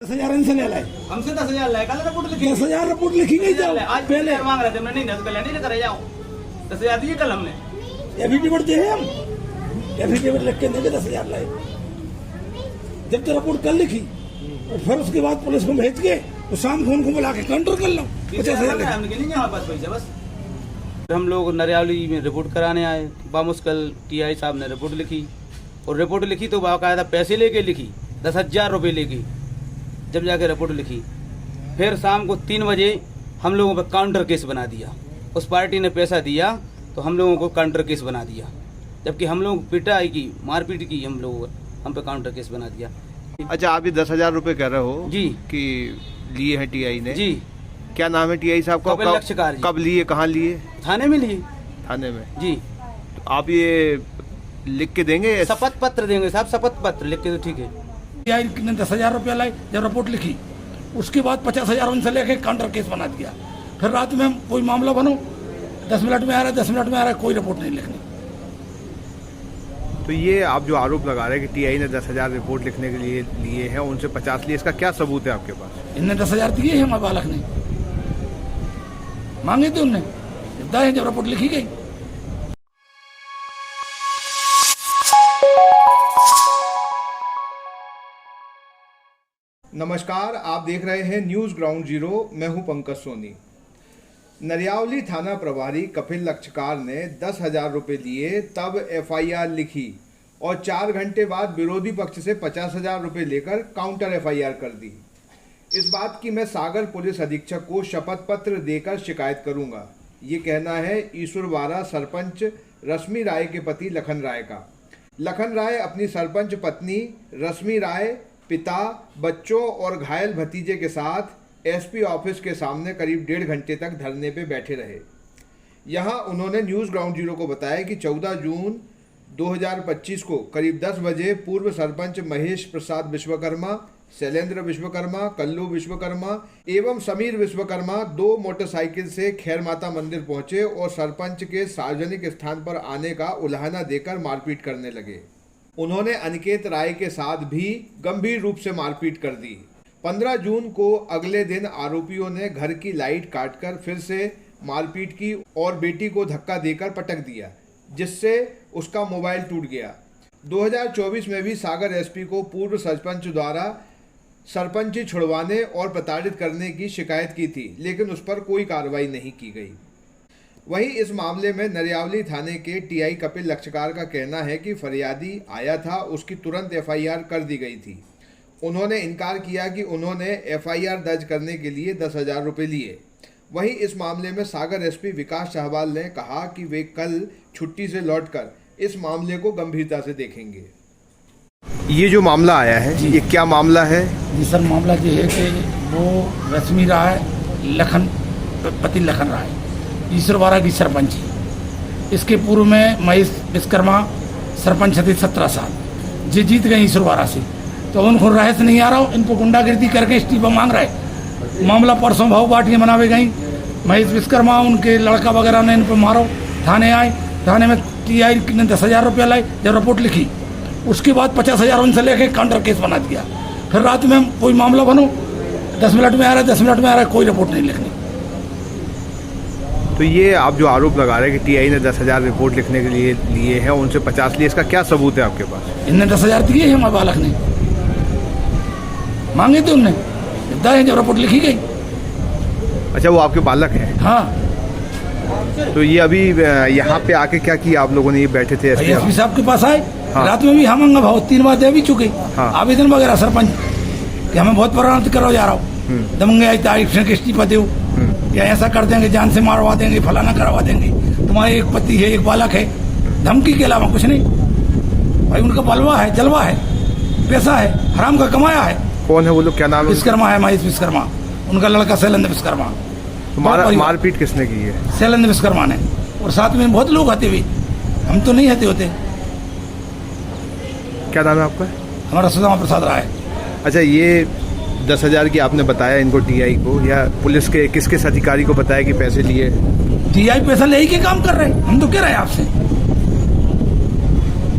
10,000 इनसे ले लाए, हमसे 10,000 लाए, कल रिपोर्ट लिखी 10,000 रिपोर्ट लिखी गई जाओ आज पहले मांग रहे थे, मैं नहीं पहले नहीं लेकर जाऊँ 10,000 दिए कल हमने। एफिडेविट दे हम एफिडेविट लिख के देंगे 10,000 लाए। जब तो रिपोर्ट कल लिखी और फिर उसके बाद पुलिस को भेज के तो शाम को उनको बुला के काउंटर कर लो 50,000 नहीं हमारे पास पैसा बस। हम लोग नरियावली में रिपोर्ट कराने आए, बामुश्किल टीआई साहब ने रिपोर्ट लिखी और रिपोर्ट लिखी तो बाकायदा पैसे लेके लिखी, 10,000 रुपये लेके जब जाके रिपोर्ट लिखी। फिर शाम को 3 बजे हम लोगों पर काउंटर केस बना दिया। उस पार्टी ने पैसा दिया तो हम लोगों को काउंटर केस बना दिया, जबकि हम लोग पिटाई की मारपीट की हम पे काउंटर केस बना दिया। अच्छा, आप ये 10,000 रुपए कह रहे हो जी कि लिए हैं टीआई ने? जी। क्या नाम है टीआई साहब का? कपिल लक्षकार जी। कब लिए, कहाँ लिए? थाने में लिए। थाने में जी। तो आप ये लिख के देंगे? शपथ पत्र देंगे साहब, शपथ पत्र लिख के तो ठीक है। ने 10,000 रुपया लाए, जब रिपोर्ट लिखी उसके बाद 50,000 उनसे लेके काउंटर केस बना दिया। फिर रात में कोई मामला बनो 10 मिनट में आ रहा है, 10 मिनट में आ रहा है, कोई रिपोर्ट नहीं लिखनी। तो ये आप जो आरोप लगा रहे हैं कि टीआई ने 10,000 रिपोर्ट लिखने के लिए लिए हैं, उनसे 50 लिए, इसका क्या सबूत है आपके पास? इनने 10,000 दिए हैं हमारे बालक ने, मांगे थे उनने, जब रिपोर्ट लिखी गई। नमस्कार, आप देख रहे हैं न्यूज़ ग्राउंड जीरो। मैं हूं पंकज सोनी। नरियावली थाना प्रभारी कपिल लक्षकार ने 10,000 रुपये लिए, तब एफआईआर लिखी और 4 घंटे बाद विरोधी पक्ष से 50,000 रुपये लेकर काउंटर एफआईआर कर दी। इस बात की मैं सागर पुलिस अधीक्षक को शपथ पत्र देकर शिकायत करूंगा, ये कहना है ईश्वरवाड़ा सरपंच रश्मि राय के पति लखन राय का। लखन राय अपनी सरपंच पत्नी रश्मि राय, पिता, बच्चों और घायल भतीजे के साथ एसपी ऑफिस के सामने करीब 1.5 घंटे तक धरने पे बैठे रहे। यहां उन्होंने न्यूज़ ग्राउंड जीरो को बताया कि 14 जून 2025 को करीब 10 बजे पूर्व सरपंच महेश प्रसाद विश्वकर्मा, शैलेंद्र विश्वकर्मा, कल्लू विश्वकर्मा एवं समीर विश्वकर्मा 2 मोटरसाइकिल से खैर माता मंदिर पहुंचे और सरपंच के सार्वजनिक स्थान पर आने का उलाहना देकर मारपीट करने लगे। उन्होंने अनिकेत राय के साथ भी गंभीर रूप से मारपीट कर दी। 15 जून को अगले दिन आरोपियों ने घर की लाइट काटकर फिर से मारपीट की और बेटी को धक्का देकर पटक दिया, जिससे उसका मोबाइल टूट गया। 2024 में भी सागर एसपी को पूर्व सरपंच द्वारा सरपंची छुड़वाने और प्रताड़ित करने की शिकायत की थी, लेकिन उस पर कोई कार्रवाई नहीं की गई। वहीं इस मामले में नरियावली थाने के टीआई कपिल लक्षकार का कहना है कि फरियादी आया था, उसकी तुरंत एफआईआर कर दी गई थी। उन्होंने इनकार किया कि उन्होंने एफआईआर दर्ज करने के लिए 10,000 रुपये लिए। वहीं इस मामले में सागर एसपी विकास चाहवाल ने कहा कि वे कल छुट्टी से लौटकर इस मामले को गंभीरता से देखेंगे। ये जो मामला आया है, ये क्या मामला है? जी सर, मामला ये है कि वो रश्मि राय पति लखन राय ईश्वरवाड़ा की सरपंच है। इसके पूर्व में महेश विश्वकर्मा सरपंच थे 17 साल, जी जीत गए ईश्वरवाड़ा से, तो उनको रहस्य नहीं आ रहा, इनको गुंडागिर्दी करके इस्तीफा मांग रहे। मामला परसों भाव बाटियाँ मनावे गई, महेश विश्वकर्मा उनके लड़का वगैरह ने इन पर मारो, थाने आए, थाने में टीआई ने 10,000 रुपया लाए, जब रिपोर्ट लिखी उसके बाद 50,000 उनसे लेके काउंटर केस बना दिया। फिर रात में कोई मामला बनो 10 मिनट में आ रहा है, 10 मिनट में आ रहा है, कोई रिपोर्ट नहीं लिखनी। तो ये आप जो आरोप लगा रहे हैं कि टीआई ने 10,000 रिपोर्ट लिखने के लिए लिए हैं, उनसे 50 लिए, इसका क्या सबूत है आपके पास? इनने 10,000 दिए हैं हमारे बालक ने, मांगे थे उनने, जब रिपोर्ट लिखी गई। अच्छा, वो आपके बालक हैं? हाँ। तो ये अभी यहाँ पे आके क्या किया आप लोगों ने? ये बैठे थे एसपी साहब के पास आए। हाँ। रात में भी हम भाव 3 बार दे भी चुके। हाँ। आवेदन वगैरह सरपंच कि हमें बहुत प्रणाम करो जा रहा हूँ, दमंगे तारीख से इस्तीफा दो, या ऐसा कर देंगे, जान से मारवा देंगे, फलाना करवा देंगे, तुम्हारे एक पति है, एक बालक है, धमकी के अलावा कुछ नहीं। भाई उनका बलवा है, जलवा है, पैसा है, हराम का कमाया है। कौन है वो लोग? क्या नाम है? विश्वकर्मा है, महेश विश्वकर्मा, उनका लड़का शैलेंद्र विश्वकर्मा। मारपीट किसने की है? शैलेंद्र विश्वकर्मा ने, और साथ में बहुत लोग आते हुए, हम तो नहीं आते होते। क्या नाम है आपका? हमारा सुदामा प्रसाद राय। अच्छा, ये 10,000 की आपने बताया इनको टीआई को, या पुलिस के किस अधिकारी को बताया कि पैसे लिए? टीआई पैसा ले के काम कर रहे हैं, हम तो कह रहे हैं आपसे,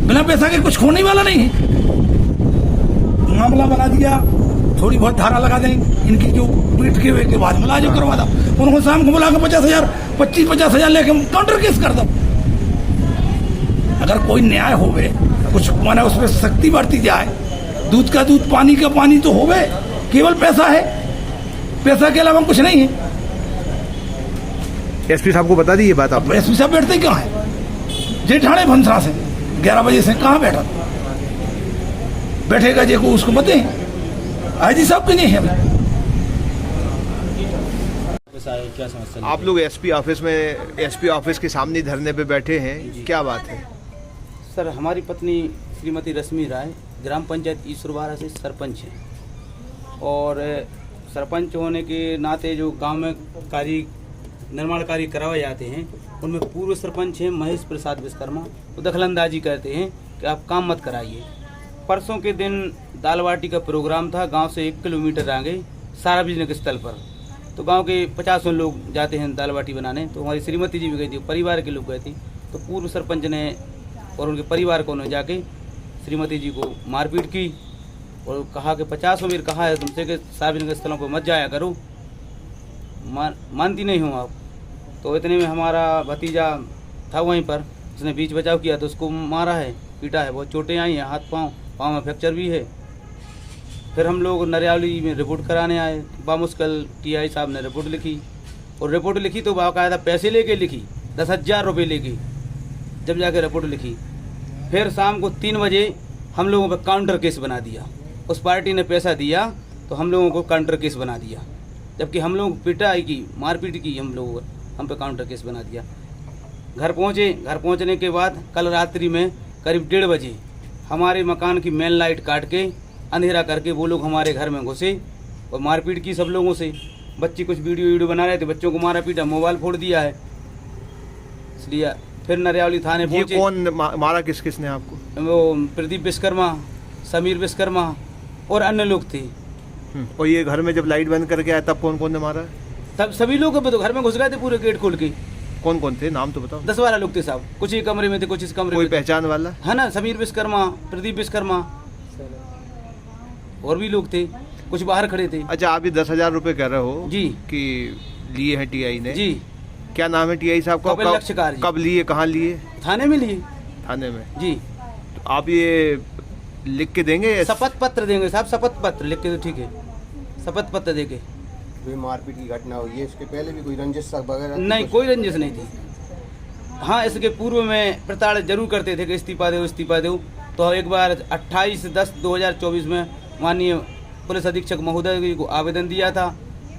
बिना पैसा के कुछ होने वाला नहीं है। मामला बना दिया, थोड़ी बहुत धारा लगा दें इनकी जो पीट के हुए के बाद मुलाजिम करवा दो, उनको शाम को बुला के 50,000 25-50,000 लेके काउंटर केस कर दो। अगर कोई न्याय होवे, कुछ माने उसमें सख्ती बढ़ती जाए, दूध का दूध पानी का पानी तो होवे, केवल पैसा है, पैसा के अलावा कुछ नहीं है। एसपी साहब को बता दी ये बात आप? एसपी साहब बैठते कहाँ है? जेठाणे भंसरा से 11 बजे से कहाँ बैठा बैठेगा जे को उसको बते आईजी साहब की नहीं है अभी। क्या समस्या? आप लोग एसपी ऑफिस के सामने धरने पे बैठे हैं, क्या बात है? सर, हमारी पत्नी श्रीमती रश्मि राय ग्राम पंचायत ईश्वरवाड़ा से सरपंच है, और सरपंच होने के नाते जो गांव में निर्माण कार्य करवाए जाते हैं उनमें पूर्व सरपंच हैं महेश प्रसाद विश्वकर्मा, वो दखलंदाजी करते हैं कि आप काम मत कराइए। परसों के दिन दाल बाटी का प्रोग्राम था, गांव से 1 किलोमीटर आगे सार्वजनिक स्थल पर, तो गांव के 50 लोग जाते हैं दाल बाटी बनाने, तो हमारी श्रीमती जी भी गई थी, परिवार के लोग गए थे, तो पूर्व सरपंच ने और उनके परिवार को जाके श्रीमती जी को मारपीट की और कहा कि 50 बार कहा है तुमसे कि सार्वजनिक स्थलों पर मत जाया करो, मानती नहीं हूँ आप। तो इतने में हमारा भतीजा था वहीं पर, उसने बीच बचाव किया तो उसको मारा है, पीटा है, बहुत चोटें आई हैं, हाथ पाँव में फ्रैक्चर भी है। फिर हम लोग नरियावली में रिपोर्ट कराने आए, बामुश्किल टीआई साहब ने रिपोर्ट लिखी, और रिपोर्ट लिखी तो बाकायदा पैसे लेके लिखी, 10,000 रुपये लेके, जब जाके रिपोर्ट लिखी। फिर शाम को 3 बजे हम लोगों पर काउंटर केस बना दिया, उस पार्टी ने पैसा दिया तो हम लोगों को काउंटर केस बना दिया, जबकि हम लोग पिटाई की, मारपीट की, हम पे काउंटर केस बना दिया। घर पहुंचने के बाद कल रात्रि में करीब 1:30 बजे हमारे मकान की मेन लाइट काट के अंधेरा करके वो लोग हमारे घर में घुसे और मारपीट की सब लोगों से। बच्चे कुछ वीडियो बना रहे थे, बच्चों को मारा पीटा, मोबाइल फोड़ दिया है। इसलिए फिर नरियावली थाने पहुंचे। कौन मारा, किसने आपको? वो प्रदीप विश्वकर्मा, समीर विश्वकर्मा और अन्य लोग थे। और ये घर में जब लाइट बंद करके आया तब कौन ने मारा? तब सभी लोग तो घर में घुस गए थे पूरे गेट खोल के। कौन थे, नाम तो बताओ। 10-12 लोग थे साहब, कुछ ही कमरे में थे, कुछ इस कमरे कोई में। पहचान वाला है ना, समीर विश्वकर्मा, प्रदीप विश्वकर्मा और भी लोग थे, कुछ बाहर खड़े थे। अच्छा, आप ये 10,000 रुपए कह रहे हो जी कि लिए हैं टीआई ने? जी। क्या नाम है टीआई साहब का? कपिल लक्षकार जी। कब लिए, कहाँ लिए? थाने में लिए। थाने में जी। तो आप ये लिख के देंगे? शपथ पत्र देंगे साहब, शपथ पत्र लिख के, तो ठीक है, शपथ पत्र देके। मारपीट की घटना हुई है, इसके पहले भी कोई रंजिश वगैरह? नहीं, कोई रंजिश नहीं थी। हाँ, इसके पूर्व में प्रताड़ित जरूर करते थे कि इस्तीफा दो। तो एक बार 28/10/2024 में माननीय पुलिस अधीक्षक महोदय को आवेदन दिया था,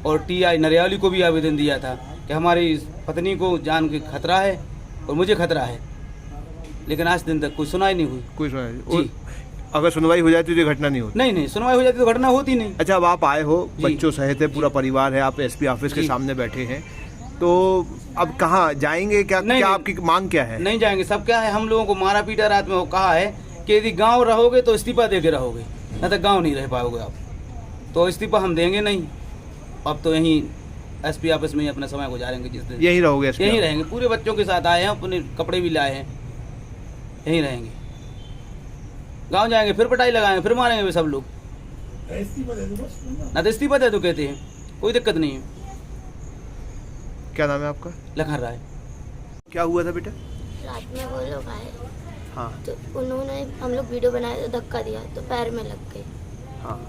और टीआई नरियावली को भी आवेदन दिया था कि हमारी पत्नी को जान के खतरा है और मुझे खतरा है, लेकिन आज दिन तक कोई सुनाई नहीं हुई। कोई सुनाई? अगर सुनवाई हो जाती तो ये घटना नहीं होती? नहीं, सुनवाई हो जाती तो घटना होती नहीं। अच्छा, अब आप आए हो, बच्चों सहित है, पूरा परिवार है, आप एसपी ऑफिस के सामने बैठे हैं, तो अब कहाँ जाएंगे? क्या आपकी मांग क्या है? नहीं जाएंगे। सब क्या है, हम लोगों को मारा पीटा रात में, वो कहा है कि यदि गांव रहोगे तो इस्तीफा देके रहोगे, न तो गांव नहीं रह पाओगे आप। तो इस्तीफा हम देंगे नहीं, अब तो यहीं एसपी ऑफिस में ही अपना समय गुजारेंगे। जिस दिन यहीं रहोगे? यहीं रहेंगे, पूरे बच्चों के साथ आए हैं, अपने कपड़े भी लाए हैं, यहीं रहेंगे। गांव जाएंगे फिर पिटाई लगाएंगे, फिर मारेंगे वे सब लोग। ना तो इस्तीफा दे दो कहते हैं, कोई दिक्कत नहीं है। क्या नाम है आपका? लखन राय। क्या हुआ था बेटा? रात में वो लोग आए, हाँ, तो उन्होंने, हम लोग वीडियो बनाए तो धक्का दिया तो पैर में लग गए। हाँ,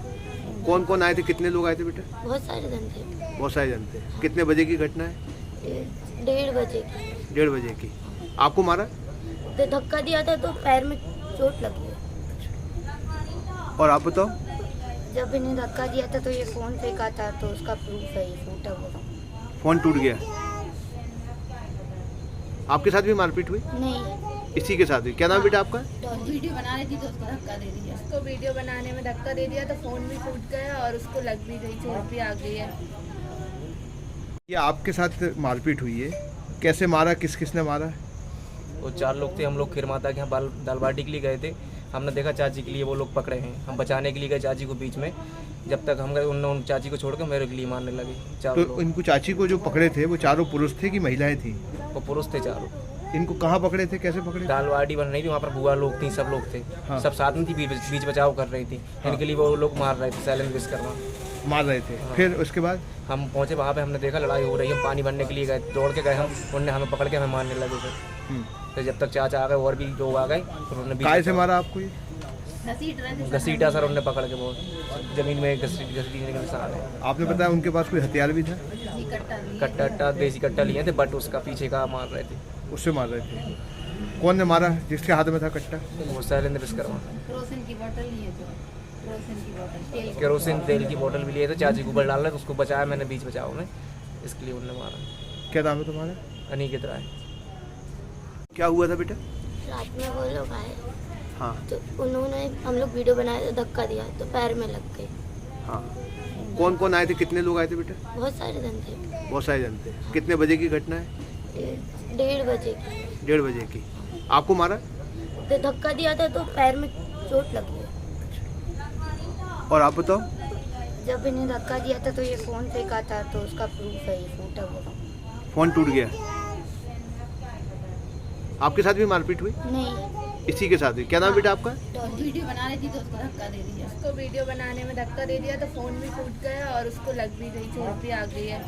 कौन आए थे, कितने लोग आए थे बेटा? बहुत सारे जन थे। बहुत सारे जन थे। कितने बजे की घटना है? 1:30 बजे की। 1:30 बजे की। आपको मारा? तो धक्का दिया था तो पैर में चोट लगी है। और आप बताओ? जब इन्हें धक्का दिया था तो ये फोन फेंका था, तो उसका प्रूफ है, ये फूटा हुआ फोन टूट गया। आपके साथ भी मारपीट हुई? नहीं, इसी के साथ हुई। क्या नाम बेटा आपका? वीडियो बना रही थी तो उसको धक्का दे दिया। उसको वीडियो बनाने में धक्का दे दिया तो फोन भी फूट गया और उसको लग भी गई, चोट भी आ गई है। ये आपके साथ मारपीट हुई है, कैसे मारा, किसने मारा? वो 4 लोग थे, हम लोग खीर माता के यहाँ दाल बाटी के लिए गए थे। हमने देखा चाची के लिए वो लोग पकड़े हैं, हम बचाने के लिए गए चाची को बीच में, जब तक हम गए उन चाची को छोड़कर मेरे के लिए मारने लगे 4 लोग। तो इनको चाची को जो पकड़े थे वो चारों पुरुष थे कि महिलाएं थी? वो पुरुष थे चारों। इनको कहाँ पकड़े थे, कैसे पकड़े थे? दालबाटी बन रही थी, वहाँ पर बुआ लोग थी, सब लोग थे। हाँ। सब साथ में थी, बीच बचाव कर रही थी। इनके लिए वो लोग मार रहे थे, शैलेंद्र विश्वकर्मा मार रहे थे। फिर उसके बाद हम पहुँचे वहाँ पे, हमने देखा लड़ाई हो रही है, हम पानी भरने के लिए गए, दौड़ के गए हम, उन्होंने हमें पकड़ के हमें मारने लगे थे। तो जब तक चाचा आ गए और भी लोग आ गए, तो उन्होंने काय से मारा आपको ये? घसीटा सर, उन्होंने पकड़ के बहुत जमीन में घसीटने के निशान है। आपने बताया उनके पास कोई हथियार भी था? कट्टा देसी कट्टा लिए थे, बट उसका पीछे का मार रहे थे। उससे मार रहे थे। कौन ने मारा जिसके हाथ में था कट्टा? वो शैलेंद्र विश्वकर्मा। केरोसिन की बोतल लिए थे, केरोसिन की बोतल, तेल की केरोसिन तेल की बोतल भी लिए थे, चाची को ऊपर डाल रहे थे, उसको बचाया मैंने बीच बचाव में, इसके लिए उन्होंने मारा। क्या नाम है तुम्हारा? अनिकेत राय। क्या हुआ था बेटा? रात में वो लोग आए हाँ तो उन्होंने, हम लोग वीडियो बनाए तो धक्का दिया तो पैर में लग गई। हाँ। कौन कौन आए थे, कितने लोग आए थे बेटा? बहुत सारे जन थे। बहुत सारे जन थे। कितने बजे की घटना है? 1:30 बजे की। 1:30 बजे की। आपको मारा? तो धक्का दिया था तो पैर में चोट लगी है। और आप बताओ? जब इन्हें धक्का दिया था तो ये फ़ोन फेंका था, तो उसका प्रूफ है, ये फूटा हुआ। फोन टूट गया। आपके साथ भी मारपीट हुई? नहीं, इसी के साथ ही। क्या नाम बेटा आपका? वीडियो बना रही थी तो उसको धक्का दे दिया, उसको वीडियो बनाने में धक्का दे दिया तो फ़ोन भी फूट गया और उसको लग भी गई, चोट भी आ गई है।